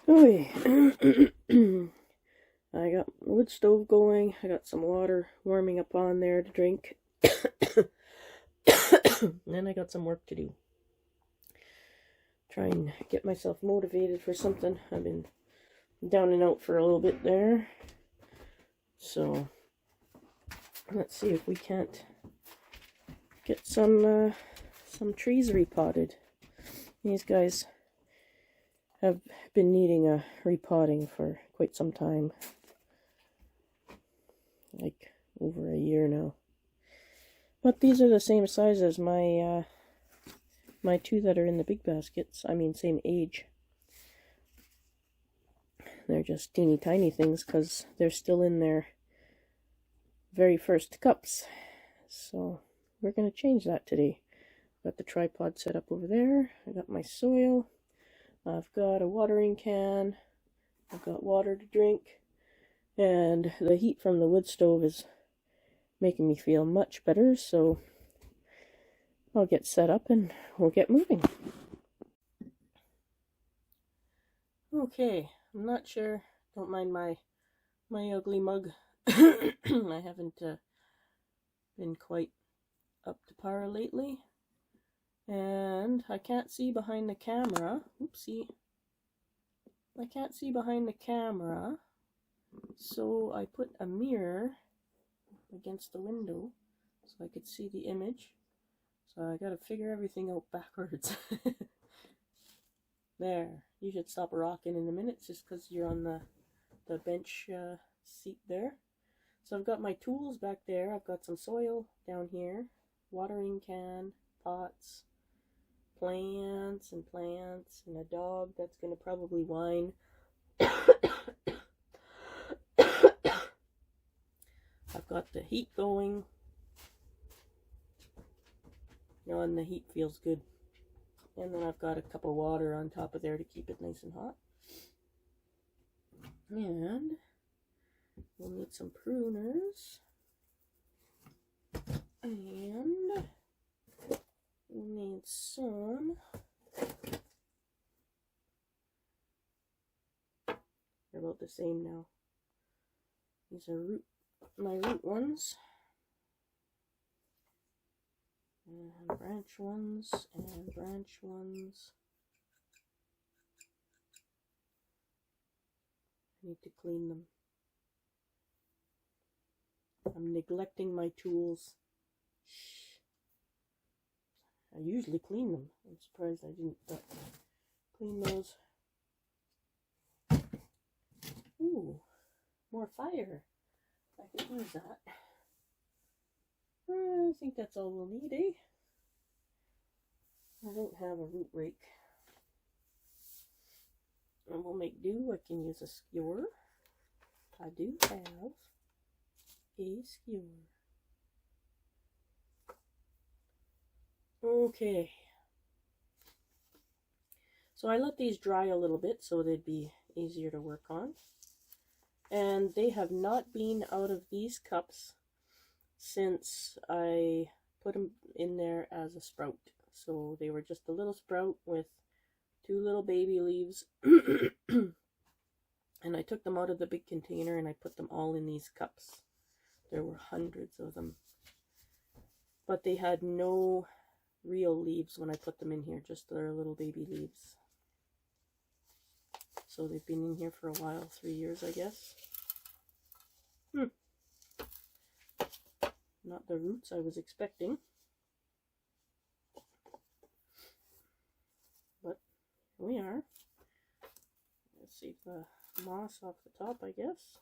Okay. I got the wood stove going. I got some water warming up on there to drink. And then I got some work to do. Try and get myself motivated for something. I've been down and out for a little bit there. So let's see if we can't get some trees repotted. These guys have been needing a repotting for quite some time. Like over a year now. But these are the same size as my my two that are in the big baskets. I mean, same age. They're just teeny tiny things because they're still in their very first cups. So we're going to change that today. Got the tripod set up over there. I got my soil. I've got a watering can. I've got water to drink. And the heat from the wood stove is making me feel much better, so I'll get set up and we'll get moving. Okay, I'm not sure. Don't mind my ugly mug. I haven't been quite up to par lately. And I can't see behind the camera. Oopsie. I can't see behind the camera. So I put a mirror against the window so I could see the image. So I gotta figure everything out backwards. There. You should stop rocking in a minute just because you're on the bench seat there. So I've got my tools back there. I've got some soil down here. Watering can, pots, plants, and a dog that's going to probably whine. I've got the heat going. And the heat feels good. And then I've got a cup of water on top of there to keep it nice and hot. And we'll need some pruners. And we'll need some. They're about the same now. These are my root ones. And branch ones, and branch ones. I need to clean them. I'm neglecting my tools. I usually clean them. I'm surprised I didn't clean those. Ooh, more fire. I could use that. I think that's all we'll need, eh? I don't have a root rake. And we'll make do. I can use a skewer. I do have a skewer. Okay. So I let these dry a little bit so they'd be easier to work on. And they have not been out of these cups since I put them in there as a sprout. So they were just a little sprout with 2 little baby leaves. And I took them out of the big container and I put them all in these cups. There were hundreds of them. But they had no real leaves when I put them in here, just their little baby leaves. So they've been in here for a while, 3 years I guess. Not the roots I was expecting. But here we are. Let's see the moss off the top, I guess.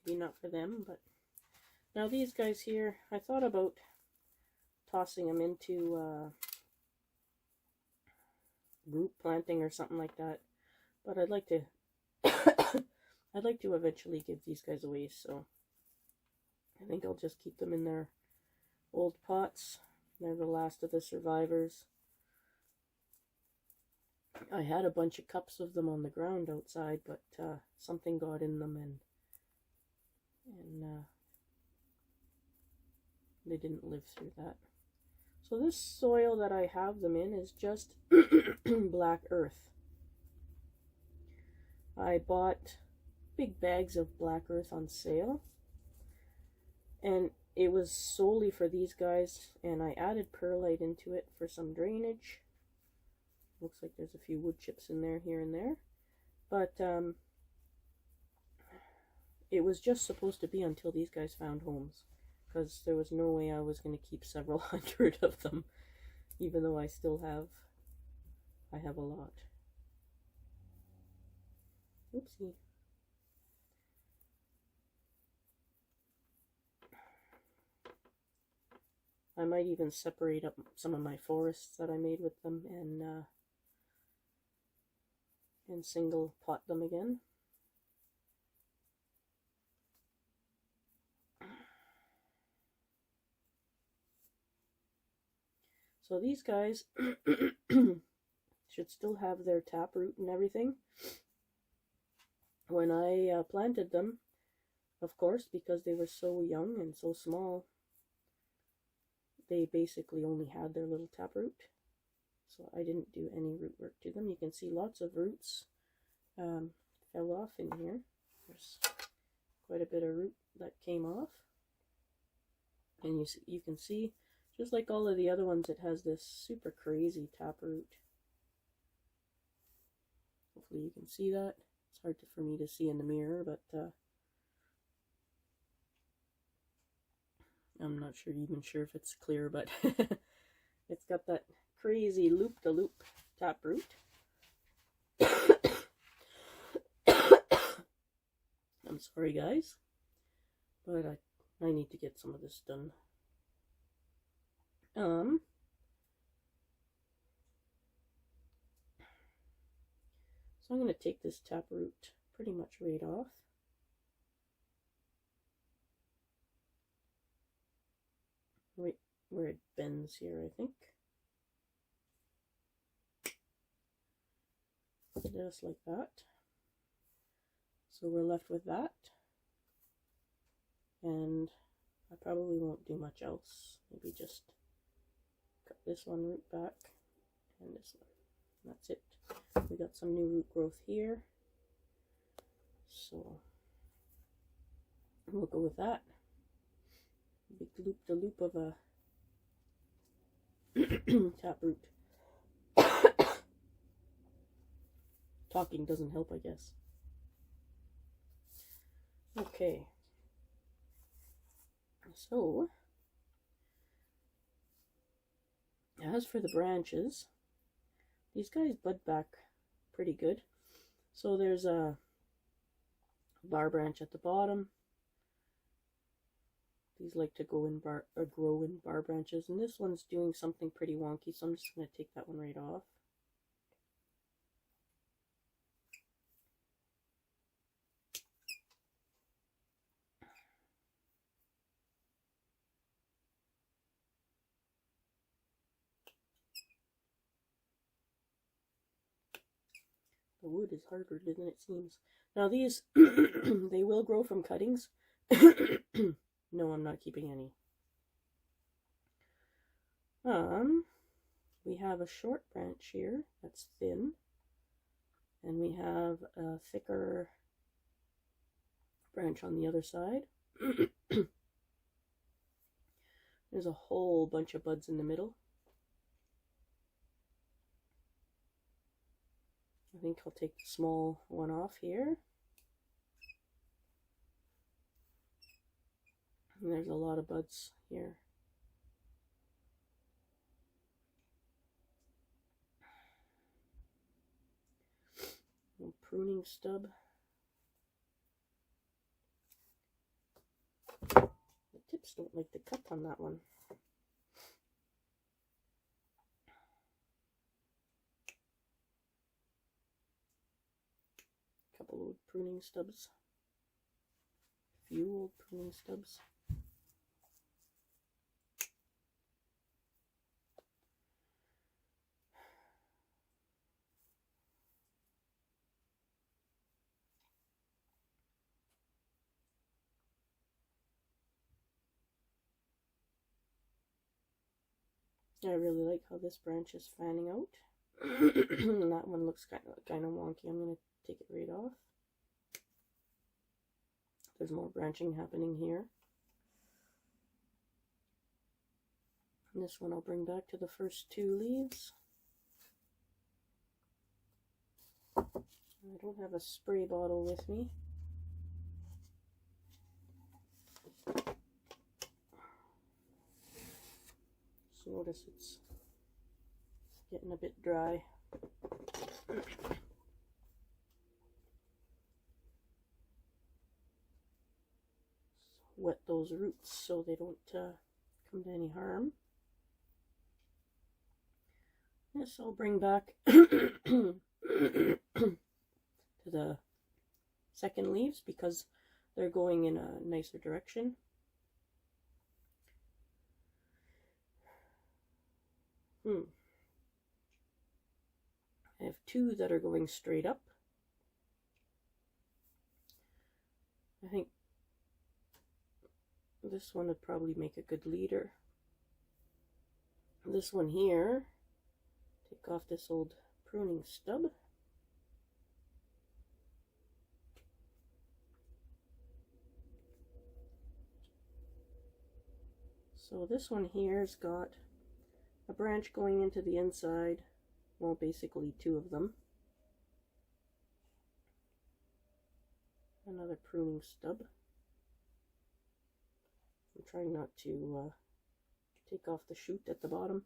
Maybe not for them, but now these guys here, I thought about tossing them into root planting or something like that. But I'd like to I'd like to eventually give these guys away, so I think I'll just keep them in their old pots. They're the last of the survivors. I had a bunch of cups of them on the ground outside, but something got in them and they didn't live through that. So this soil that I have them in is just black earth. I bought big bags of black earth on sale, and it was solely for these guys, and I added perlite into it for some drainage. Looks like there's a few wood chips in there here and there, but it was just supposed to be until these guys found homes, because there was no way I was going to keep several hundred of them, even though I have a lot. Oopsie. I might even separate up some of my forests that I made with them and single pot them again. So these guys should still have their taproot and everything. When I planted them, of course, because they were so young and so small, they basically only had their little taproot. So I didn't do any root work to them. You can see lots of roots fell off in here. There's quite a bit of root that came off. And you can see, just like all of the other ones, it has this super crazy taproot. Hopefully you can see that. It's hard for me to see in the mirror, but I'm not even sure if it's clear, but it's got that crazy loop-de-loop taproot. I'm sorry, guys, but I need to get some of this done. So I'm going to take this taproot pretty much right off. Right where it bends here, I think. Just like that. So we're left with that. And I probably won't do much else. Maybe just cut this one root back and this one. That's it. We got some new root growth here. So we'll go with that. Big loop-de-loop of a taproot. Talking doesn't help, I guess. Okay. So, as for the branches, these guys bud back pretty good. So there's a bar branch at the bottom. These like to go in grow in bar branches, and this one's doing something pretty wonky, so I'm just going to take that one right off. The wood is harder than it seems. Now these, they will grow from cuttings. No, I'm not keeping any. We have a short branch here that's thin, and we have a thicker branch on the other side. There's a whole bunch of buds in the middle. I think I'll take the small one off here. And there's a lot of buds here. A pruning stub. The tips don't like the cut on that one. A couple old pruning stubs. A few old pruning stubs. I really like how this branch is fanning out. And that one looks kind of wonky. I'm going to take it right off. There's more branching happening here. And this one I'll bring back to the first two leaves. I don't have a spray bottle with me. Just notice it's getting a bit dry. Wet those roots so they don't come to any harm. This I'll bring back to the second leaves because they're going in a nicer direction. I have two that are going straight up. I think this one would probably make a good leader. This one here, take off this old pruning stub. So this one here's got a branch going into the inside, well, basically two of them. Another pruning stub. I'm trying not to take off the shoot at the bottom.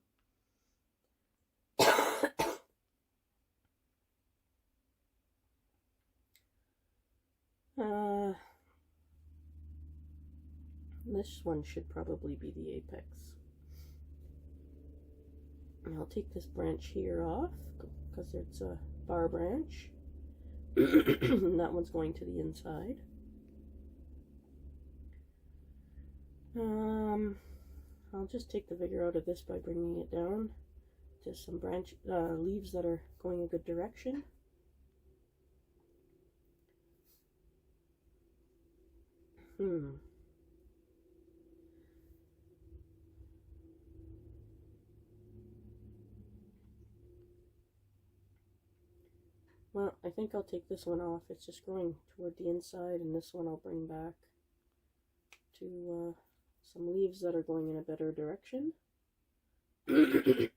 This one should probably be the apex. And I'll take this branch here off because it's a bar branch. And that one's going to the inside. I'll just take the vigor out of this by bringing it down to some branch leaves that are going a good direction. Well, I think I'll take this one off. It's just going toward the inside, and this one I'll bring back to some leaves that are going in a better direction. Take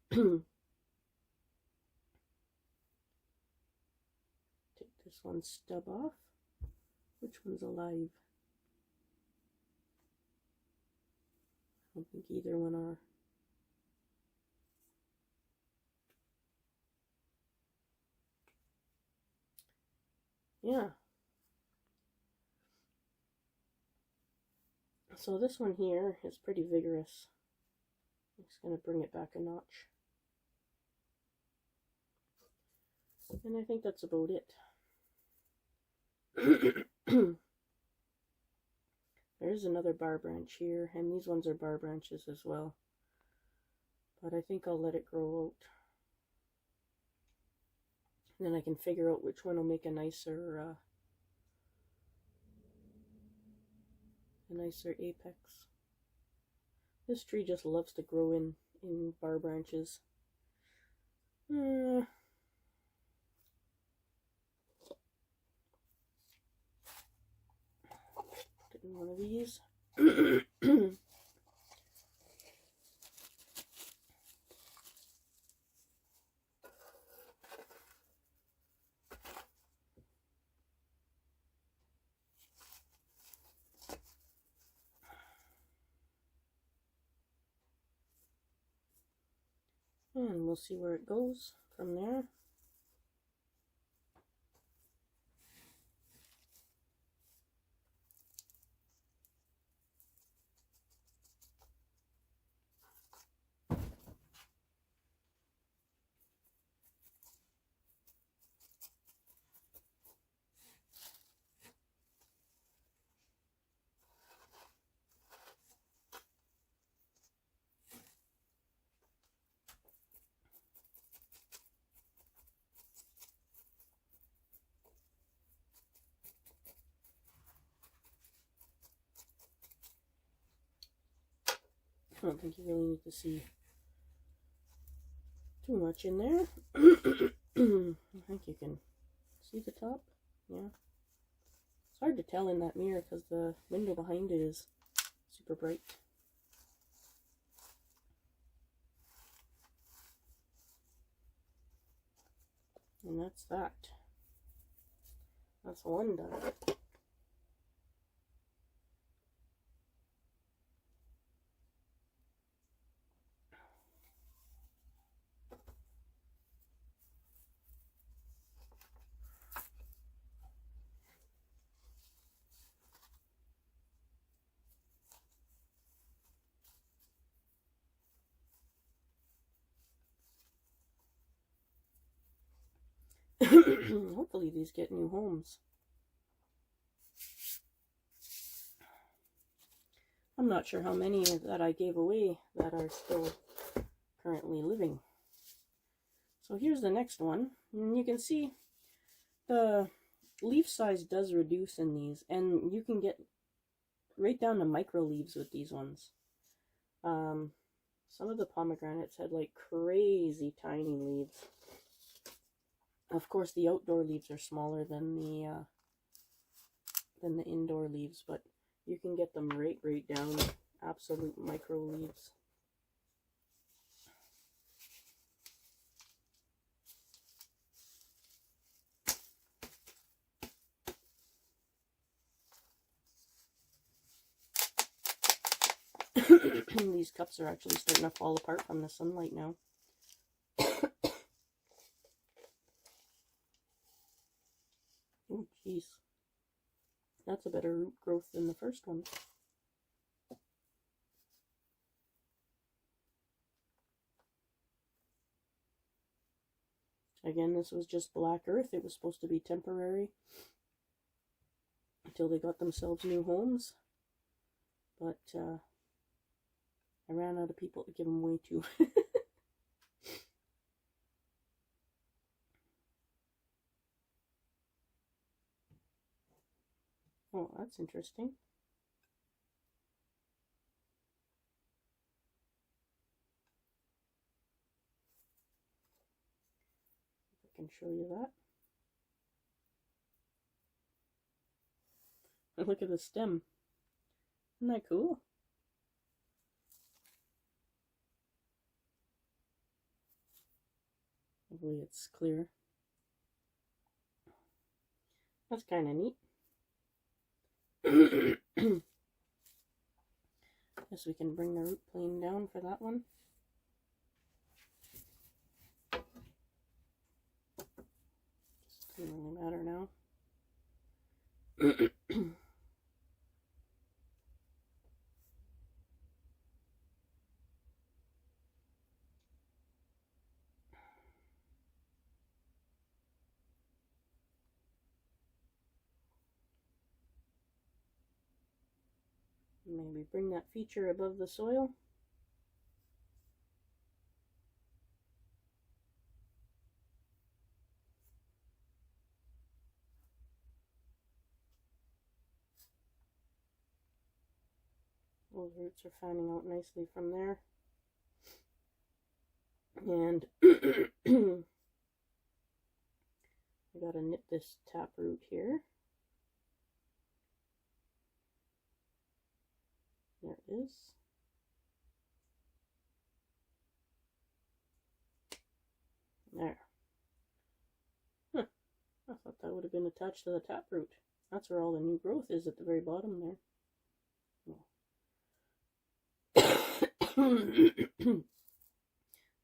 this one stub off. Which one's alive? I don't think either one are. Yeah. So this one here is pretty vigorous. I'm just going to bring it back a notch. And I think that's about it. There's another bar branch here, and these ones are bar branches as well. But I think I'll let it grow out. And then I can figure out which one will make a nicer apex. This tree just loves to grow in bar branches. Getting one of these. And we'll see where it goes from there. I don't think you really need to see too much in there. I think you can see the top. Yeah. It's hard to tell in that mirror because the window behind it is super bright. And that's that. That's one done. Hopefully these get new homes. I'm not sure how many that I gave away that are still currently living. So here's the next one. And you can see the leaf size does reduce in these, and you can get right down to micro leaves with these ones. Some of the pomegranates had like crazy tiny leaves. Of course, the outdoor leaves are smaller than the indoor leaves, but you can get them right down, absolute micro leaves. These cups are actually starting to fall apart from the sunlight now. Oh, jeez. That's a better root growth than the first one. Again, this was just black earth. It was supposed to be temporary until they got themselves new homes. But I ran out of people to give them away to. Oh, that's interesting. I can show you that. And look at the stem. Isn't that cool? Hopefully it's clear. That's kind of neat. Guess we can bring the root plane down for that one. Doesn't really matter now. Maybe bring that feature above the soil. Those roots are fanning out nicely from there. And I gotta nip this tap root here. There it is. There. Huh. I thought that would have been attached to the taproot. That's where all the new growth is, at the very bottom there.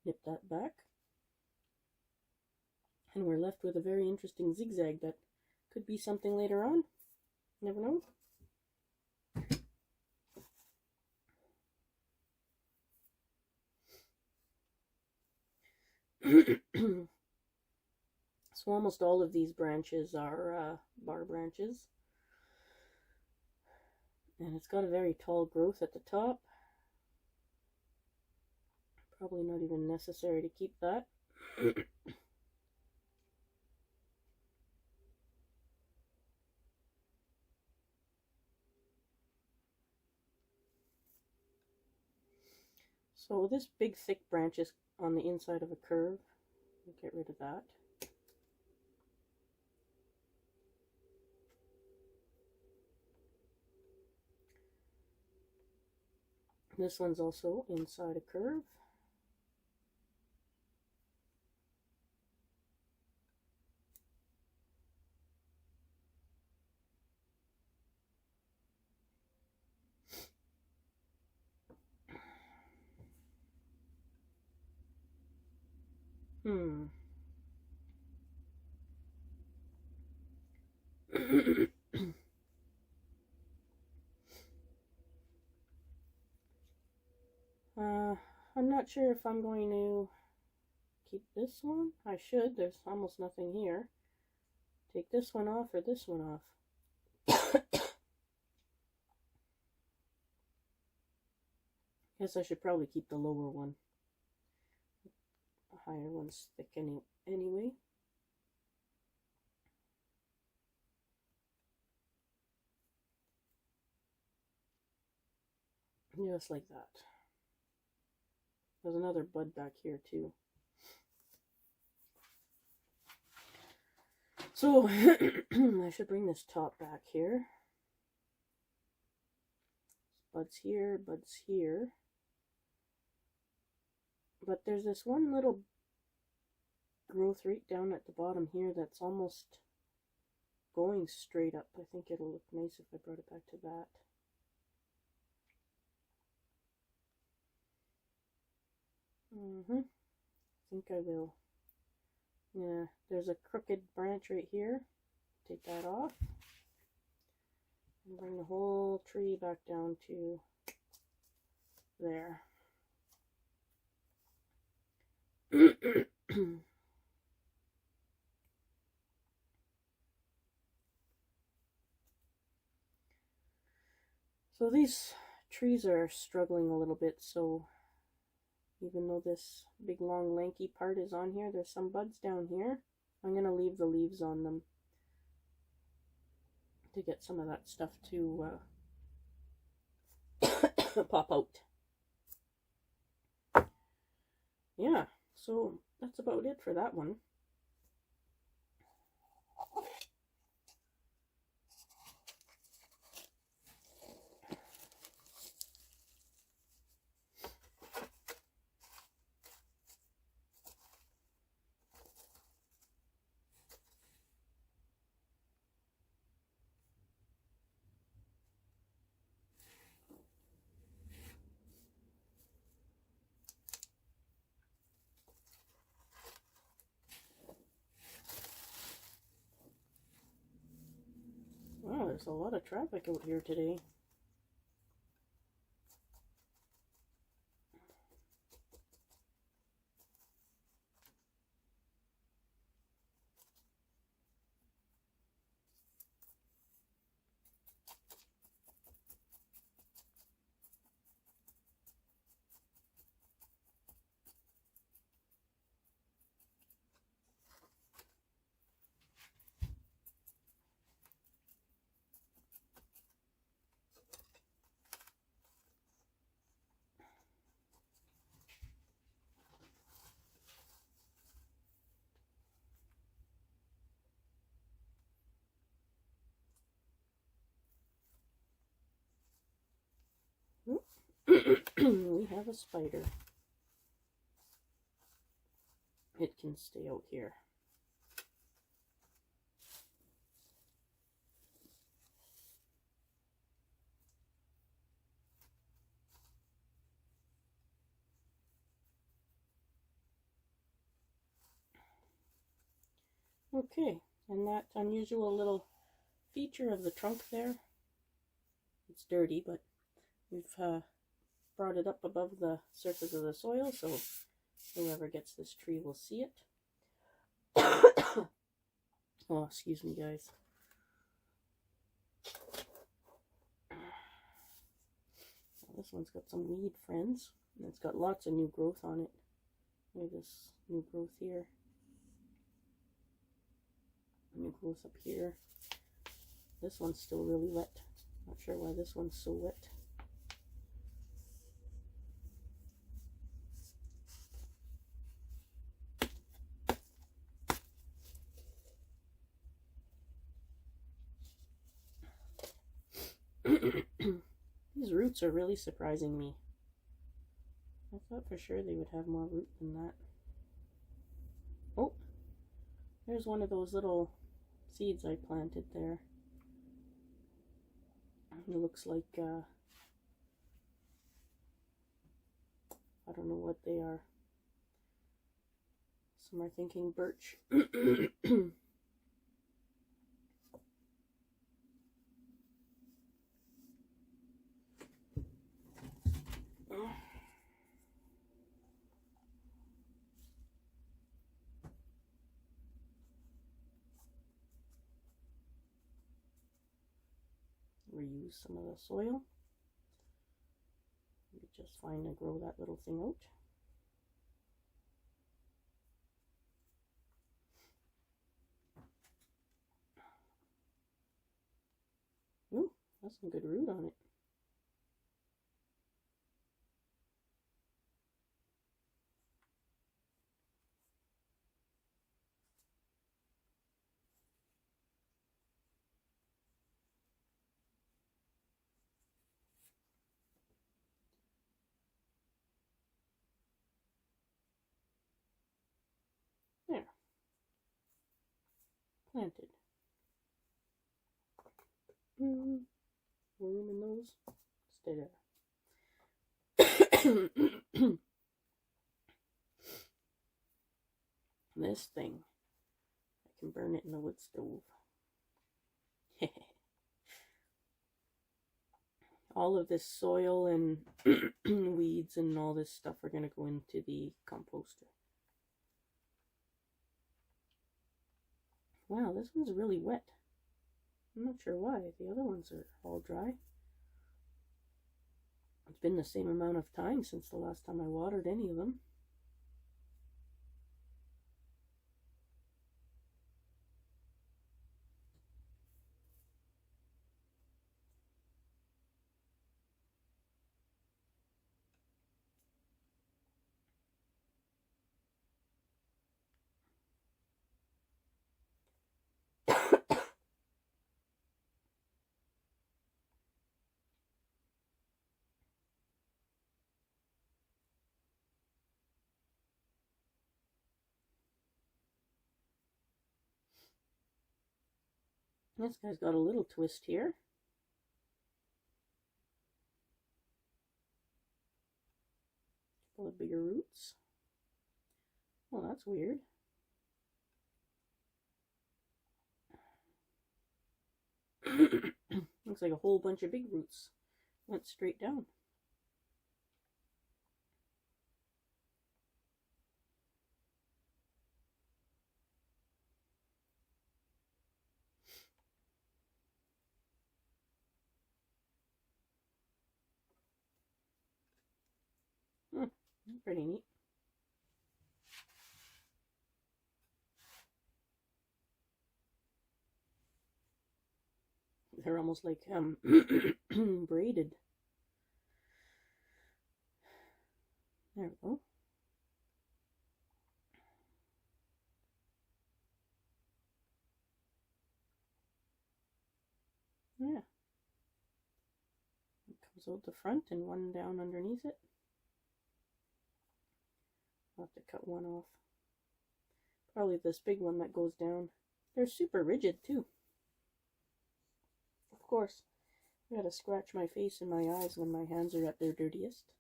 Nip that back. And we're left with a very interesting zigzag that could be something later on. Never know. So almost all of these branches are bar branches. And it's got a very tall growth at the top. Probably not even necessary to keep that. So this big thick branch is on the inside of a curve. I'll get rid of that. This one's also inside a curve. I'm not sure if I'm going to keep this one. I should. There's almost nothing here. Take this one off or this one off. Guess I should probably keep the lower one. The higher one's thick anyway. Just like that. There's another bud back here too. So I should bring this top back here. Buds here, buds here. But there's this one little growth right down at the bottom here that's almost going straight up. I think it'll look nice if I brought it back to that. I think I will. Yeah, there's a crooked branch right here. Take that off. And bring the whole tree back down to there. So these trees are struggling a little bit, so even though this big long lanky part is on here, there's some buds down here. I'm going to leave the leaves on them to get some of that stuff to pop out. Yeah, so that's about it for that one. Wow, there's a lot of traffic out here today. We have a spider. It can stay out here. Okay, and that unusual little feature of the trunk there, it's dirty, but we've brought it up above the surface of the soil, so whoever gets this tree will see it. Oh, excuse me, guys. This one's got some weed friends, and it's got lots of new growth on it. Look at this new growth here. New growth up here. This one's still really wet. Not sure why this one's so wet. roots are really surprising me. I thought for sure they would have more root than that. Oh, there's one of those little seeds I planted there. It looks like, I don't know what they are. Some are thinking birch. Reuse some of the soil. It'd be just fine to grow that little thing out. Ooh, that's some good root on it. There. Planted. Room in those. Stay there. This thing, I can burn it in the wood stove. All of this soil and weeds and all this stuff are going to go into the composter. Wow, this one's really wet. I'm not sure why. The other ones are all dry. It's been the same amount of time since the last time I watered any of them. This guy's got a little twist here. Full of bigger roots. Well, that's weird. Looks like a whole bunch of big roots went straight down. Pretty neat. They're almost like braided. There we go. Yeah. It comes out the front and one down underneath it. I'll have to cut one off. Probably this big one that goes down. They're super rigid too. Of course, I gotta scratch my face and my eyes when my hands are at their dirtiest.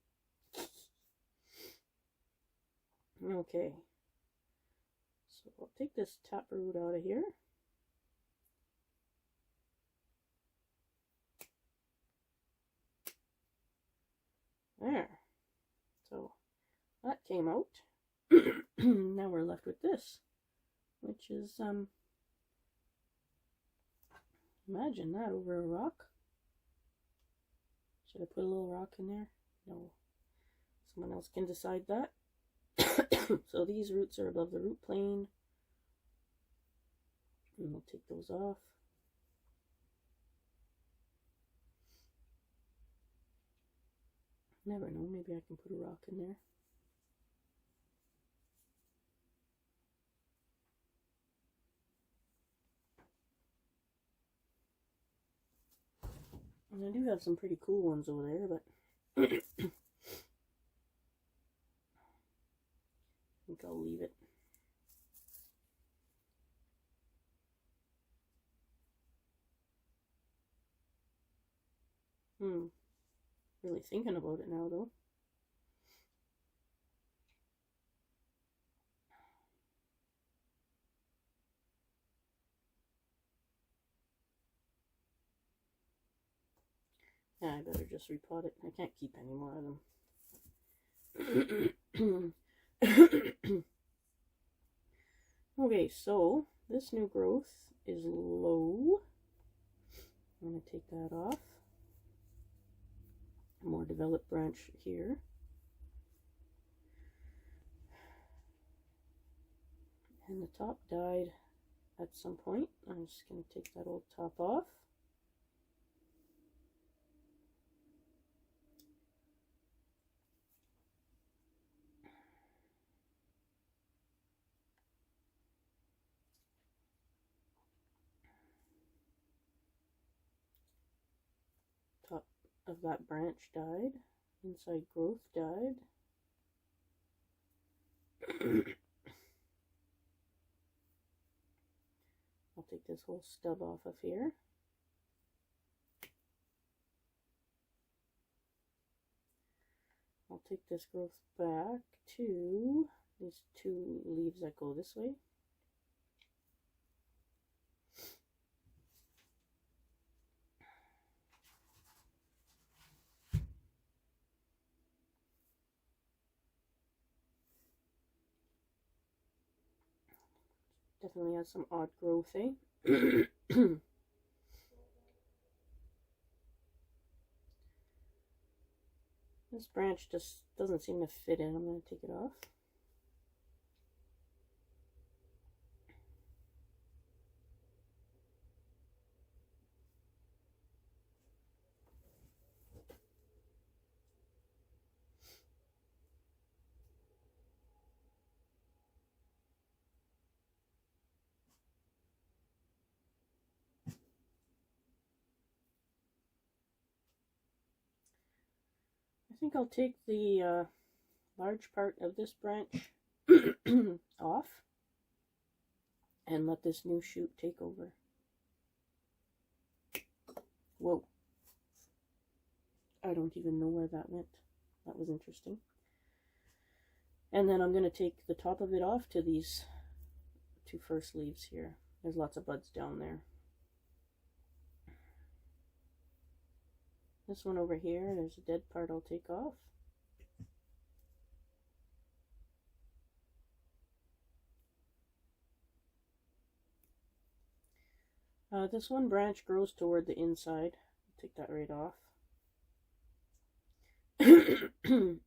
Okay. So I'll take this taproot out of here. There. So that came out. Now we're left with this, which is, imagine that over a rock. Should I put a little rock in there? No. Someone else can decide that. So these roots are above the root plane. And we'll take those off. Never know, maybe I can put a rock in there. And I do have some pretty cool ones over there, but I think I'll leave it. Really thinking about it now, though. Yeah, I better just repot it. I can't keep any more of them. Okay, so this new growth is low. I'm going to take that off. A more developed branch here. And the top died at some point. I'm just going to take that old top off. Top of that branch died. Inside growth died. I'll take this whole stub off of here. I'll take this growth back to these two leaves that go this way. Definitely has some odd growth, eh? This branch just doesn't seem to fit in. I'm going to take it off. I think I'll take the large part of this branch off and let this new shoot take over. Whoa. I don't even know where that went. That was interesting. And then I'm going to take the top of it off to these two first leaves here. There's lots of buds down there. This one over here, there's a dead part I'll take off. This one branch grows toward the inside. I'll take that right off. And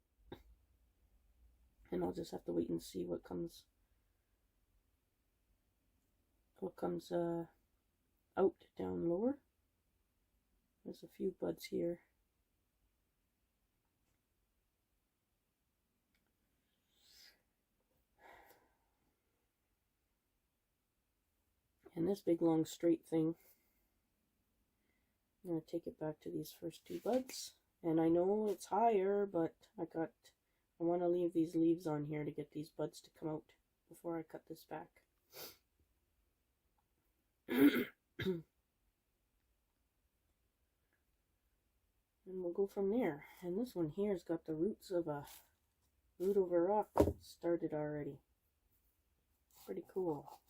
I'll just have to wait and see what comes out down lower. There's a few buds here. And this big long straight thing, I'm going to take it back to these first two buds. And I know it's higher, but I want to leave these leaves on here to get these buds to come out before I cut this back. And we'll go from there. And this one here has got the roots of a root over rock started already. Pretty cool.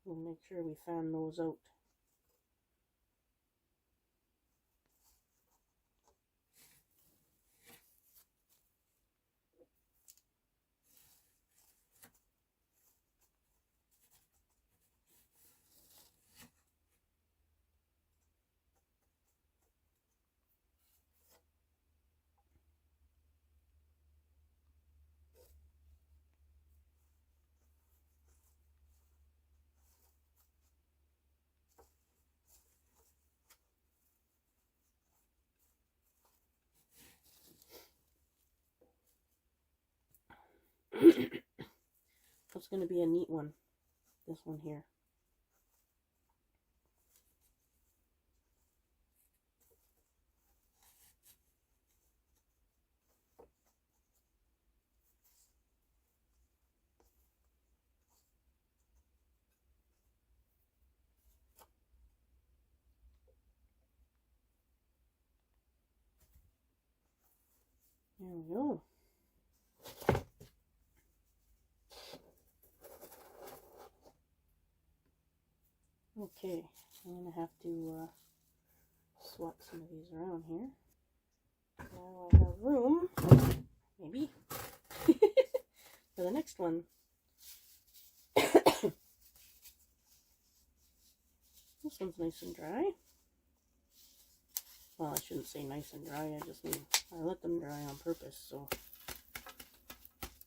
We'll make sure we fan those out. That's going to be a neat one. This one here. There we go. Okay, I'm going to have to swap some of these around here. Now I have room, maybe, for the next one. This one's nice and dry. Well, I shouldn't say nice and dry, I just mean I let them dry on purpose, so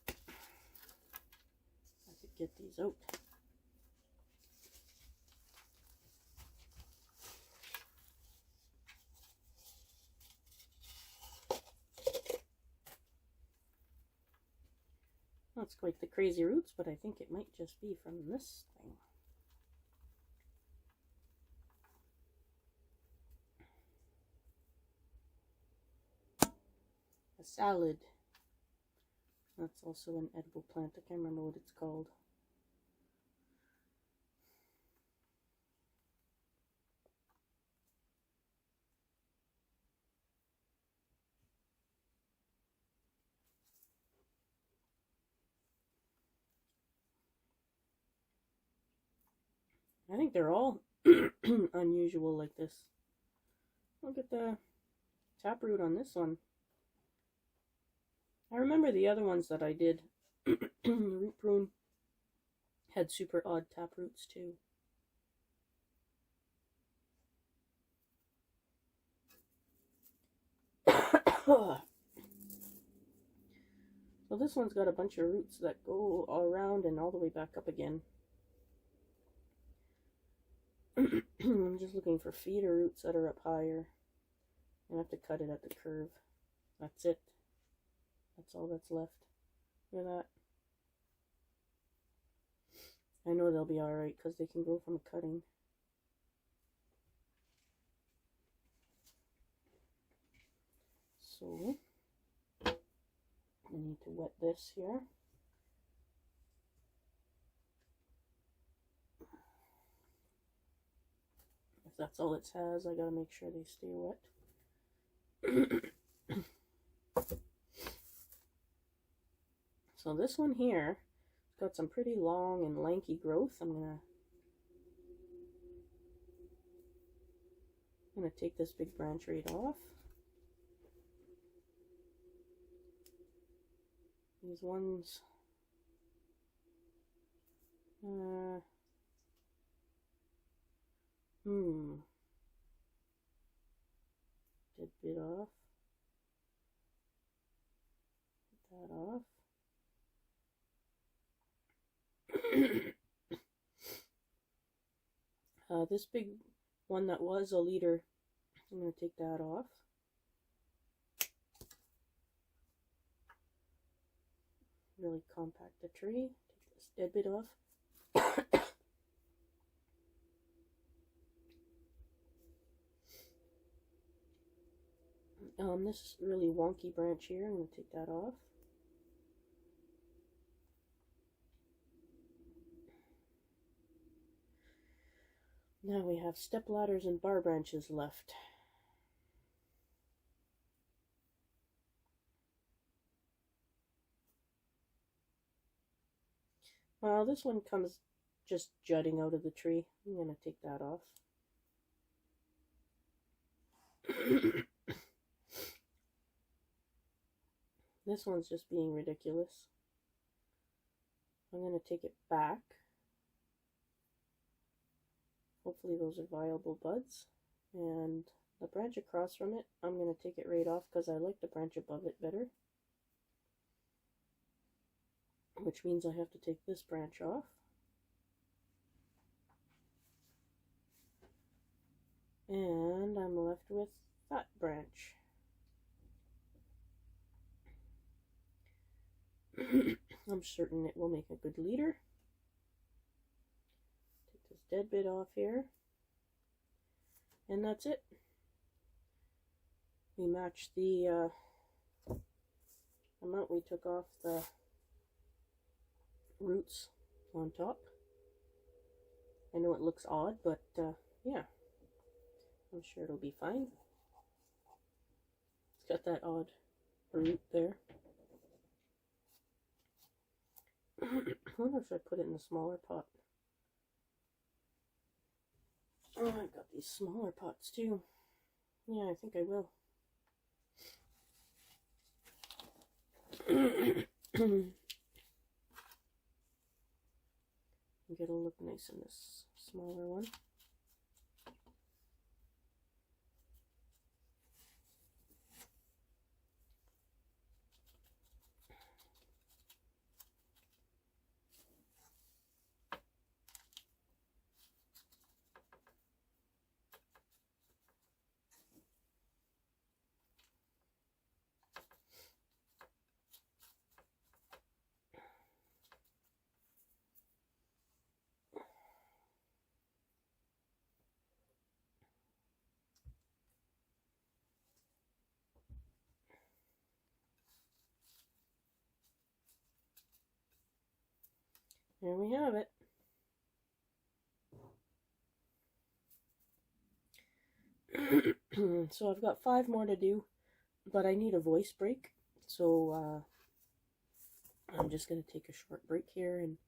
I could get these out. That's quite the crazy roots, but I think it might just be from this thing. A salad. That's also an edible plant. I can't remember what it's called. I think they're all unusual like this. Look at the taproot on this one. I remember the other ones that I did. The root prune had super odd taproots too. So this one's got a bunch of roots that go all around and all the way back up again. I'm just looking for feeder roots that are up higher. I have to cut it at the curve. That's it. That's all that's left. Look at that. I know they'll be alright because they can grow from a cutting. So, I need to wet this here. If that's all it has, I gotta make sure they stay wet. So this one here, it's got some pretty long and lanky growth. I'm gonna take this big branch right off. These ones, dead bit off. Get that off. This big one that was a leader, I'm going to take that off. Really compact the tree. Take this dead bit off. This really wonky branch here, I'm going to take that off. Now we have step ladders and bar branches left. Well, this one comes just jutting out of the tree. I'm going to take that off. This one's just being ridiculous. I'm going to take it back. Hopefully those are viable buds. And the branch across from it, I'm going to take it right off because I like the branch above it better. Which means I have to take this branch off. And I'm left with that branch. I'm certain it will make a good leader. Take this dead bit off here. And that's it. We match the amount we took off the roots on top. I know it looks odd, but yeah, I'm sure it'll be fine. It's got that odd root there. I wonder if I put it in a smaller pot. Oh, I've got these smaller pots too. Yeah, I think I will. Get it'll look nice in this smaller one. There we have it. So I've got 5 more to do, but I need a voice break, so I'm just going to take a short break here and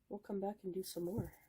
we'll come back and do some more.